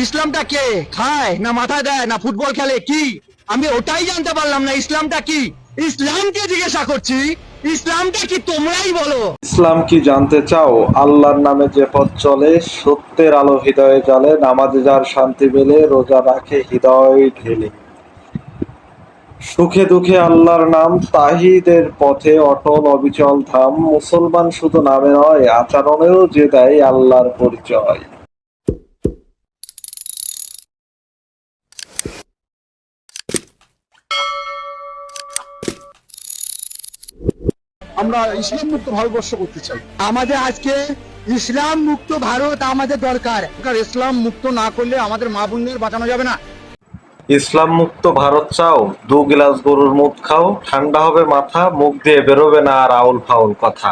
ইসলামটা কে খায় না মাথা দেয় না ফুটবল খেলে কি? আমি ওটাই জানতে পারলাম না, ইসলামটা কি? ইসলামকে জিজ্ঞাসা করছি, ইসলামটা কি তোমরাই বলো। ইসলাম কি জানতে চাও? আল্লাহর নামে যে পথ চলে, সত্যের আলো হৃদয়ে জ্বলে, নামাজে যার শান্তি মেলে, রোজা রাখে হৃদয় ঢেলে। সুখে দুঃখে আল্লাহর নাম, তাহিদের পথে অটল অবিচল ধাম। মুসলমান শুধু নামে নয়, আচরণেও যে দেয় আল্লাহর পরিচয়। আমরা ইসলাম মুক্ত ভারতবর্ষ করতে চাই। আমাদের আজকে ইসলাম মুক্ত ভারত আমাদের দরকার। ইসলাম মুক্ত না করলে আমাদের মা বোনদের বাঁচানো যাবে না। ইসলাম মুক্ত ভারত চাও? 2 গ্লাস গরুর মুদ খাও, ঠান্ডা হবে মাথা, মুখ দিয়ে বেরোবে না আর আউল ফাউল কথা।